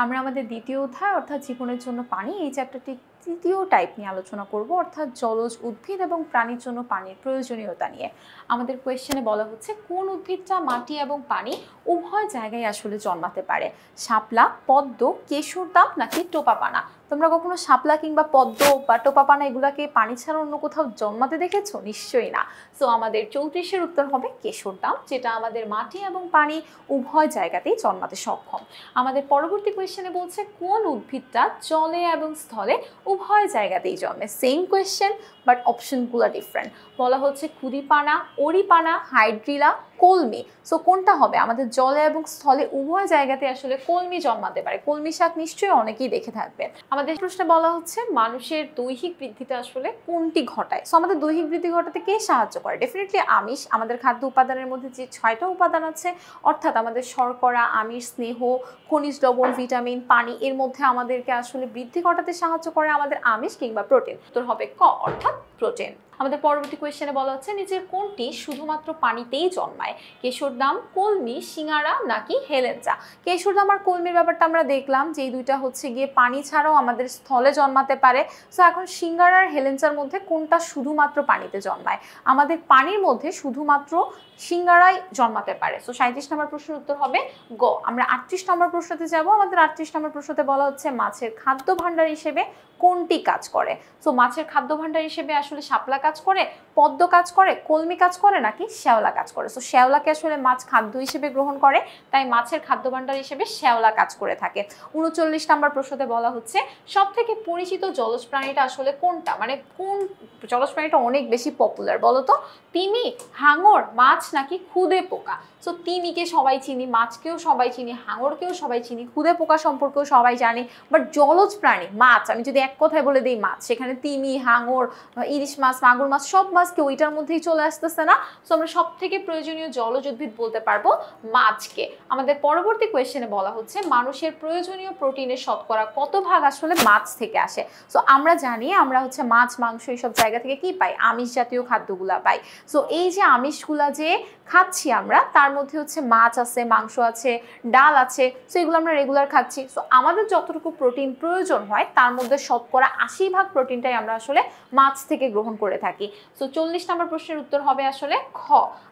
আমরা আমাদের দ্বিতীয় অধ্যায় অর্থাৎ জীবনের জন্য পানি এই চ্যাপ্টারটি তৃতীয় টাইপ নিয়ে আলোচনা করব অর্থাৎ জলজ উদ্ভিদ এবং প্রাণীর জন্য পানির প্রয়োজনীয়তা নিয়ে। আমাদের কোয়েশ্চেনে বলা হচ্ছে কোন উদ্ভিদটা মাটি এবং পানি উভয় জায়গায় আসলে জন্মাতে পারে? শাপলা, পদ্ম, কেশরদাম নাকি টোপাপানা? তোমরা কখনো শাপলা কিংবা পদ্ম বা টোপাপানা এগুলাকে পানি ছাড়া অন্য কোথাও জন্মাতে দেখেছো? নিশ্চয়ই না। সো আমাদের 34-এর উত্তর হবে কেশরদাম, যেটা আমাদের মাটি এবং পানি উভয় জায়গাতেই জন্মাতে সক্ষম। আমাদের পরবর্তী কোয়েশ্চেনে বলছে কোন উদ্ভিদটা জলে এবং স্থলে উভয় জায়গাতেই জন্মে? সেম কোয়েশ্চেন বাট অপশনগুলো ডিফারেন্ট। বলা হচ্ছে খুদিপানা, অরিপানা, হাইড্রিলা, কলমি। সো কোনটা হবে? আমাদের জলে এবং স্থলে উভয় জায়গাতে আসলে কলমি জন্মাতে পারে। কলমি শাক নিশ্চয়ই অনেকেই দেখে থাকবে। আমাদের প্রশ্নে বলা হচ্ছে মানুষের দৈহিক বৃদ্ধিতে আসলে কোনটি ঘটায়? সো আমাদের দৈহিক বৃদ্ধি ঘটাতে কে সাহায্য করে? ডেফিনেটলি আমিষ। আমাদের খাদ্য উপাদানের মধ্যে যে 6টা উপাদান আছে অর্থাৎ আমাদের শর্করা, আমিষ, স্নেহ, খনিজ লবণ, ভিটামিন, পানি, এর মধ্যে আমাদেরকে আসলে বৃদ্ধি ঘটাতে সাহায্য করে আমাদের আমিষ কিংবা প্রোটিন। উত্তর হবে ক অর্থাৎ প্রোটিন। আমাদের পরবর্তী কোয়েশ্চেনে বলা হচ্ছে নিচের কোনটি শুধুমাত্র পানিতেই জন্মায়? কেশরদাম, কলমি, সিঙ্গারা নাকি হেলেঞ্চা? কেশরদাম আর কলমির ব্যাপারটা আমরা দেখলাম যে এই দুইটা হচ্ছে গিয়ে পানি ছাড়াও আমাদের স্থলে জন্মাতে পারে। সো এখন সিঙ্গারা আর হেলেঞ্চার মধ্যে কোনটা শুধুমাত্র পানিতে জন্মায়? আমাদের পানির মধ্যে শুধুমাত্র সিঙ্গারাই জন্মাতে পারে। সো 37 নম্বর প্রশ্নের উত্তর হবে গ। আমরা 38 নম্বর প্রশ্নতে যাব। আমাদের 38 নম্বর প্রশ্নতে বলা হচ্ছে মাছের খাদ্য ভাণ্ডার হিসেবে কোনটি কাজ করে? সো মাছের খাদ্য ভাণ্ডার হিসেবে আসলে শাপলা কাজ করে, পদ্ম কাজ করে, কলমি কাজ করে নাকি শ্যাওলা কাজ করে? সো শ্যাওলাকে আসলে মাছ খাদ্য হিসেবে গ্রহণ করে, তাই মাছের খাদ্য ভাণ্ডার হিসেবে শ্যাওলা কাজ করে থাকে। 39 নম্বর প্রশ্নতে বলা হচ্ছে সবথেকে পরিচিত জলজ প্রাণীটা আসলে কোনটা? মানে কোন জলজ প্রাণীটা অনেক বেশি পপুলার বলো তো? তিমি, হাঙর, মাছ নাকি খুদে পোকা? সো তিমিকে সবাই চিনি, মাছকেও সবাই চিনি, হাঙরকেও সবাই চিনি, খুদে পোকা সম্পর্কেও সবাই জানি, বাট জলজ প্রাণী মাছ আমি যদি এক কথায় বলে দিই মাছ, সেখানে তিমি, হাঙর, ইলিশ মাছ, মাগুর মাছ সব মাছকে ওইটার মধ্যেই চলে আসতেছে না। সো আমরা সব থেকে প্রয়োজনীয় জলজ উদ্ভিদ বলতে পারবো মাছকে। আমাদের পরবর্তী কোয়েশ্চেনে বলা হচ্ছে মানুষের প্রয়োজনীয় প্রোটিনের শতকরা কত ভাগ আসলে মাছ থেকে আসে? সো আমরা জানি আমরা হচ্ছে মাছ, মাংস এইসব জায়গা থেকে কি পাই? আমিষ জাতীয় খাদ্যগুলা পাই। সো এই যে আমিষগুলা যে খাচ্ছি আমরা তার মধ্যে হচ্ছে মাছ আছে, মাংস আছে, ডাল আছে। সো এগুলো আমরা রেগুলার খাচ্ছি। সো আমাদের যতটুকু প্রোটিন প্রয়োজন হয় তার মধ্যে শতকরা 80% প্রোটিনটাই আমরা আসলে মাছ থেকে গ্রহণ করে থাকি। সো 40 নম্বর প্রশ্নের উত্তর হবে আসলে খ।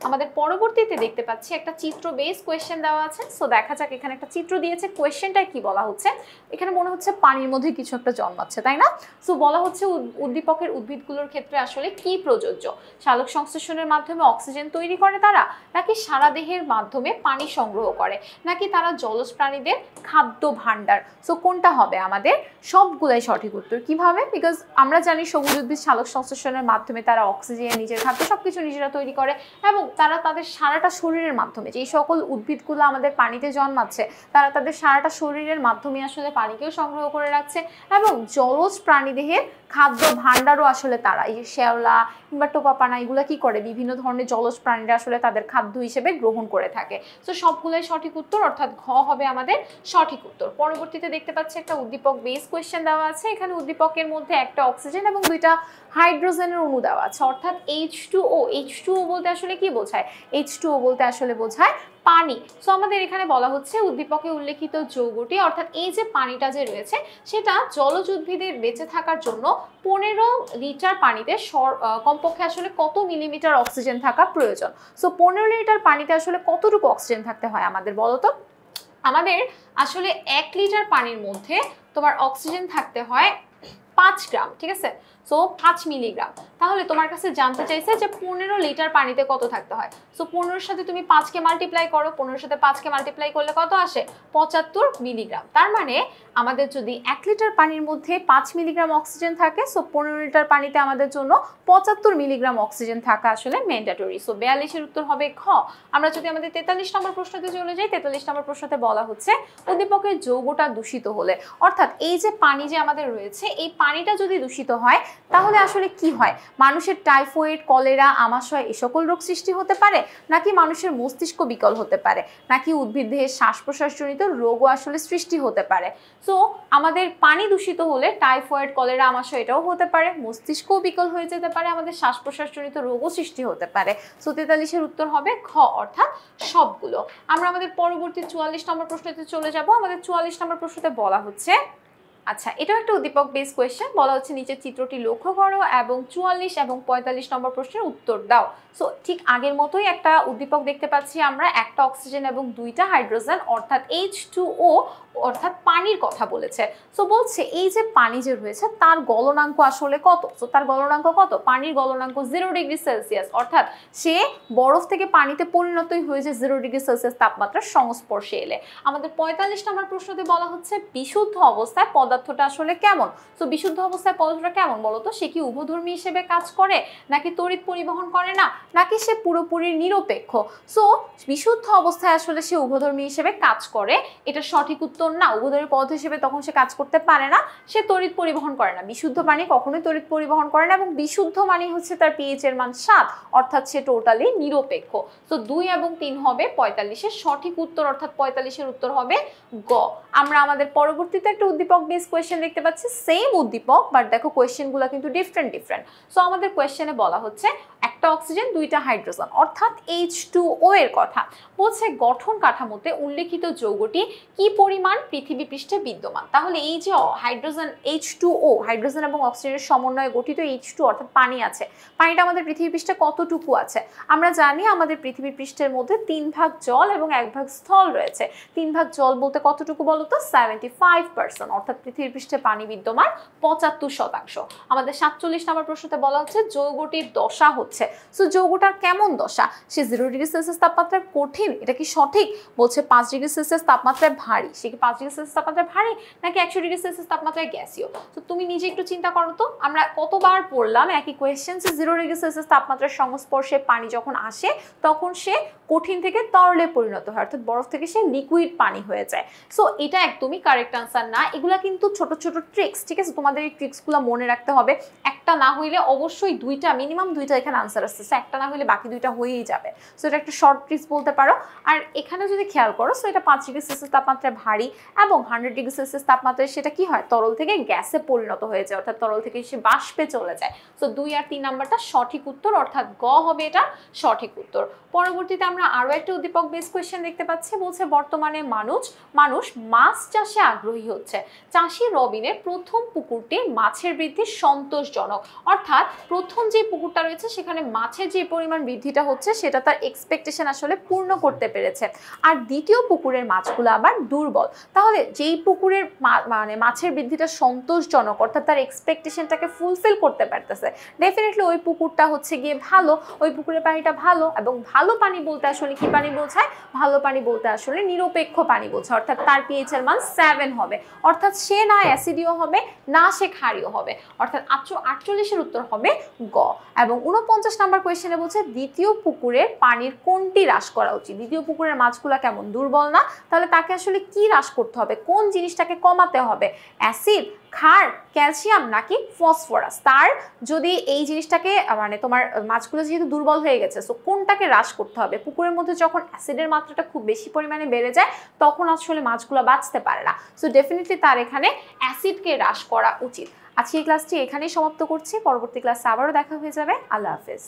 আমাদের পরবর্তীতে দেখতে পাচ্ছি একটা চিত্র বেস কোয়েশ্চেন দেওয়া আছে। সো দেখা যাক এখানে একটা চিত্র দিয়েছে, কোয়েশ্চেনটা কি বলা হচ্ছে? এখানে মনে হচ্ছে পানির মধ্যে কিছু একটা জন্মাচ্ছে, তাই না? সো বলা হচ্ছে উদ্দীপকের উদ্ভিদগুলোর ক্ষেত্রে আসলে কি প্রযোজ্য? সালোক সংশ্লেষণের মাধ্যমে অক্সিজেন তৈরি করে তারা, নাকি সারা দেহের মাধ্যমে পানি সংগ্রহ করে, নাকি তারা জলজ প্রাণীদের খাদ্য ভাণ্ডার? সো কোনটা হবে আমাদের? সবগুলাই সঠিক উত্তর। কিভাবে? বিকজ আমরা জানি সবুজ উদ্ভিদ সালোক সংশ্লেষণের মাধ্যমে তারা অক্সিজেন, নিজের খাদ্য সবকিছু নিজেরা তৈরি করে এবং তারা তাদের সারাটা শরীরের মাধ্যমে, যেই সকল উদ্ভিদগুলো আমাদের পানিতে জন্মাচ্ছে তারা তাদের সারাটা শরীরের মাধ্যমে আসলে পানিকেও সংগ্রহ করে রাখছে এবং জলজ প্রাণীদেহের খাদ্য ভাণ্ডারও আসলে তারা। এই যে শ্যাওলা কিংবা টোপাপানা এগুলো কি করে? বিভিন্ন ধরনের জলজ প্রাণীরা আসলে তাদের খাদ্য হিসেবে গ্রহণ করে থাকে। তো সবগুলোই সঠিক উত্তর, অর্থাৎ ঘ হবে আমাদের সঠিক উত্তর। পরবর্তীতে দেখতে পাচ্ছি একটা উদ্দীপক বেস কোয়েশ্চেন দেওয়া আছে। এখানে উদ্দীপকের মধ্যে একটা অক্সিজেন এবং দুইটা হাইড্রোজেনের অণু দেওয়া আছে, অর্থাৎ H2O। H2O বলতে আসলে কি বোঝায়? H2O বলতে আসলে বোঝায় পানি। সো আমাদের এখানে বলা হচ্ছে উদ্দীপকে উল্লেখিত যৌগটি অর্থাৎ এই যে পানিটা যে রয়েছে সেটা জলজ উদ্ভিদের বেঁচে থাকার জন্য 15 লিটার পানিতে কমপক্ষে আসলে কত মিলিমিটার অক্সিজেন থাকা প্রয়োজন? সো 15 লিটার পানিতে আসলে কতটুকু অক্সিজেন থাকতে হয় আমাদের বলো তো? আমাদের আসলে 1 লিটার পানির মধ্যে তোমার অক্সিজেন থাকতে হয় 5 গ্রাম, ঠিক আছে? So 5 milligram. তাহলে তোমার কাছে জানতে চাইছে যে 15 লিটার পানিতে কত থাকতে হয়। সো 15-এর সাথে তুমি 5কে মাল্টিপ্লাই করো, 15-এর সাথে 5কে মাল্টিপ্লাই করলে কত আসে? 75 মিলিগ্রাম। তার মানে আমাদের যদি 1 লিটার পানির মধ্যে 5 মিলিগ্রাম অক্সিজেন থাকে, সো 15 লিটার পানিতে আমাদের জন্য 75 মিলিগ্রাম অক্সিজেন থাকা আসলে ম্যান্ডেটরি। সো 42-এর উত্তর হবে খ। আমরা যদি আমাদের 43 নম্বর প্রশ্নতে চলে যাই, 43 নম্বর প্রশ্নতে বলা হচ্ছে উদ্দীপকের যৌগটা দূষিত হলে, অর্থাৎ এই যে পানি যে আমাদের রয়েছে এই পানিটা যদি দূষিত হয় তাহলে আসলে কি হয়? মানুষের টাইফয়েড, কলেরা, আমাশয় এ সকল রোগ সৃষ্টি হতে পারে, নাকি মানুষের মস্তিষ্ক বিকল হতে পারে, নাকি উদ্ভিদ দেহে শ্বাস প্রশ্বাসজনিত রোগও আসলে সৃষ্টি হতে পারে। সো আমাদের পানি দূষিত হলে টাইফয়েড, কলেরা, আমাশয় এটাও হতে পারে, মস্তিষ্কও বিকল হয়ে যেতে পারে, আমাদের শ্বাস প্রশ্বাসজনিত রোগও সৃষ্টি হতে পারে। সো 43-এর উত্তর হবে ঘ, অর্থাৎ সবগুলো। আমরা আমাদের পরবর্তী 44 নম্বর প্রশ্নতে চলে যাব। আমাদের 44 নম্বর প্রশ্নতে বলা হচ্ছে, আচ্ছা এটাও একটা উদ্দীপক বেস কোয়েশ্চেন। বলা হচ্ছে নিচের চিত্রটি লক্ষ্য করো এবং 44 এবং 45 নম্বর প্রশ্নের উত্তর দাও। সো ঠিক আগের মতোই একটা উদ্দীপক দেখতে পাচ্ছি আমরা, একটা অক্সিজেন এবং দুইটা হাইড্রোজেন অর্থাৎ H2O অর্থাৎ পানির কথা বলেছে। সো বলছে এই যে পানি যে রয়েছে তার গলনাঙ্ক আসলে কত? সো তার গলনাঙ্ক কত? পানির গলনাঙ্ক 0 ডিগ্রি সেলসিয়াস, অর্থাৎ সে বরফ থেকে পানিতে পরিণতই হয়ে যে 0 ডিগ্রি সেলসিয়াস তাপমাত্রার সংস্পর্শে এলে। আমাদের 45 নম্বর প্রশ্নতে বলা হচ্ছে বিশুদ্ধ অবস্থায় পদার্থটা আসলে কেমন? সো বিশুদ্ধ অবস্থায় পদার্থটা কেমন বলতো? সে কি উভধর্মী হিসেবে কাজ করে, নাকি তড়িৎ পরিবহন করে না, নাকি সে পুরোপুরি নিরপেক্ষ? সো বিশুদ্ধ অবস্থায় আসলে সে উভধর্মী হিসেবে কাজ করে, এটা সঠিক উত্তর না। উভধর্মী পদার্থ হিসেবে তখন সে কাজ করতে পারে না, সে তড়িৎ পরিবহন করে না। বিশুদ্ধ পানি কখনোই তড়িৎ পরিবহন করে না এবং বিশুদ্ধ পানি হচ্ছে তার পিএইচ এর মান 7, অর্থাৎ সে টোটালি নিরপেক্ষ। সো 2 এবং 3 হবে 45-এর সঠিক উত্তর, অর্থাৎ 45-এর উত্তর হবে গ। আমরা আমাদের পরবর্তীতে একটা উদ্দীপক বেস কোয়েশ্চেন দেখতে পাচ্ছি, সেম উদ্দীপক বাট দেখো কোয়েশ্চেনগুলো কিন্তু ডিফারেন্ট। সো আমাদের কোয়েশ্চেনে বলা হচ্ছে একটা অক্সিজেন, দুইটা হাইড্রোজেন অর্থাৎ H2O এর কথা বলছে। গঠন কাঠামোতে উল্লেখিত যৌগটি কি পরিমাণ পৃথিবী পৃষ্ঠে বিদ্যমান? তাহলে এই যে হাইড্রোজেন H2O, হাইড্রোজেন এবং অক্সিজেনের সমন্বয়ে গঠিত H2 অর্থাৎ পানি আছে, পানিটা আমাদের পৃথিবী পৃষ্ঠে কতটুকু আছে? আমরা জানি আমাদের পৃথিবী পৃষ্ঠের মধ্যে 3 ভাগ জল এবং 1 ভাগ স্থল রয়েছে। 3 ভাগ জল বলতে কতটুকু বলতো? 75%, অর্থাৎ পৃথিবী পৃষ্ঠে পানি বিদ্যমান 75%। আমাদের 47 নম্বর প্রশ্নতে বলা হচ্ছে যৌগটির দশা হচ্ছে। সো যৌগটার কেমন দশা? সে 0 ডিগ্রি সেলসিয়াস তাপমাত্রায় কঠিন, এটা কি সঠিক? বলছে 5 ডিগ্রি সেলসিয়াস তাপমাত্রায় ভারী, সে কি 5 ডিগ্রি সেলসিয়াস তাপমাত্রায় ভারী, নাকি 100 ডিগ্রি সেলসিয়াস তাপমাত্রায় গ্যাসীয়? তো তুমি নিজে একটু চিন্তা করো তো, আমরা কতবার পড়লাম একই কোয়েশ্চেন, যে 0 ডিগ্রি সেলসিয়াস তাপমাত্রার সংস্পর্শে পানি যখন আসে তখন সে কঠিন থেকে তরলে পরিণত হয়, অর্থাৎ বরফ থেকে সে লিকুইড পানি হয়ে যায়। সো এটা একদমই কারেক্ট আনসার না। এগুলা কিন্তু ছোট ছোট ট্রিক্স, ঠিক আছে? তোমাদের এই ট্রিক্সগুলো মনে রাখতে হবে। একটা না হইলে অবশ্যই দুইটা, মিনিমাম দুইটা এখানে আনসার আসছে। সো একটা না হইলে বাকি দুইটা হয়েই যাবে। সো এটা একটা শর্ট ট্রিক্স বলতে পারো। আর এখানে যদি খেয়াল করো, সো এটা 5 ডিগ্রি সেলসিয়াস তাপমাত্রায় ভারী এবং 100 ডিগ্রি সেলসিয়াস তাপমাত্রায় সেটা কি হয়? তরল থেকে গ্যাসে পরিণত হয়ে যায়, অর্থাৎ তরল থেকে সে বাষ্পে চলে যায়। সো 2 আর 3 নাম্বারটা সঠিক উত্তর, অর্থাৎ গ হবে এটা সঠিক উত্তর। পরবর্তীতে আমরা আরো একটা উদ্দীপক বেস কোয়েশ্চেন দেখতে পাচ্ছি। বলছে বর্তমানে মানুষ মাছ চাষে আগ্রহী হচ্ছে। চাষি রবিনের প্রথম পুকুরটির মাছের বৃদ্ধি সন্তোষজনক, অর্থাৎ প্রথম যে পুকুরটা রয়েছে সেখানে মাছের যে পরিমাণ বৃদ্ধিটা হচ্ছে সেটা তার এক্সপেকটেশন আসলে পূর্ণ করতে পেরেছে। আর দ্বিতীয় পুকুরের মাছগুলো আবার দুর্বল। তাহলে যেই পুকুরের মানে মাছের বৃদ্ধিটা সন্তোষজনক, অর্থাৎ তার এক্সপেকটেশনটাকে ফুলফিল করতে পারতেছে, ডেফিনেটলি ওই পুকুরটা হচ্ছে গিয়ে ভালো, ওই পুকুরের পানিটা ভালো। এবং ভালো পানি বলতে আসলে কি পানি বোঝায়? ভালো পানি বলতে আসলে নিরপেক্ষ পানি বোঝায়, অর্থাৎ তার পিএইচ এর মান 7 হবে, অর্থাৎ সে না অ্যাসিডীয় হবে না সে ক্ষারীয় হবে, অর্থাৎ 48-এর উত্তর হবে গ। এবং 49 নাম্বার কোয়েশ্চেনে বলছে দ্বিতীয় পুকুরের পানির কোনটি হ্রাস করা উচিত? দ্বিতীয় পুকুরের মাছগুলো কেমন? দুর্বল না? তাহলে তাকে আসলে কি হ্রাস করতে হবে? কোন জিনিসটাকে কমাতে হবে? অ্যাসিড, ক্ষার, ক্যালসিয়াম নাকি ফসফরাস? তার যদি এই জিনিসটাকে মানে তোমার মাছগুলো যেহেতু দুর্বল হয়ে গেছে, সো কোনটাকে হ্রাস করতে হবে? পুকুরের মধ্যে যখন অ্যাসিডের মাত্রাটা খুব বেশি পরিমাণে বেড়ে যায় তখন আসলে মাছগুলো বাঁচতে পারে না। সো ডেফিনেটলি তার এখানে অ্যাসিডকে হ্রাস করা উচিত। আজকে এই ক্লাসটি এখানেই সমাপ্ত করছি। পরবর্তী ক্লাসে আবারও দেখা হয়ে যাবে। আল্লাহ হাফেজ।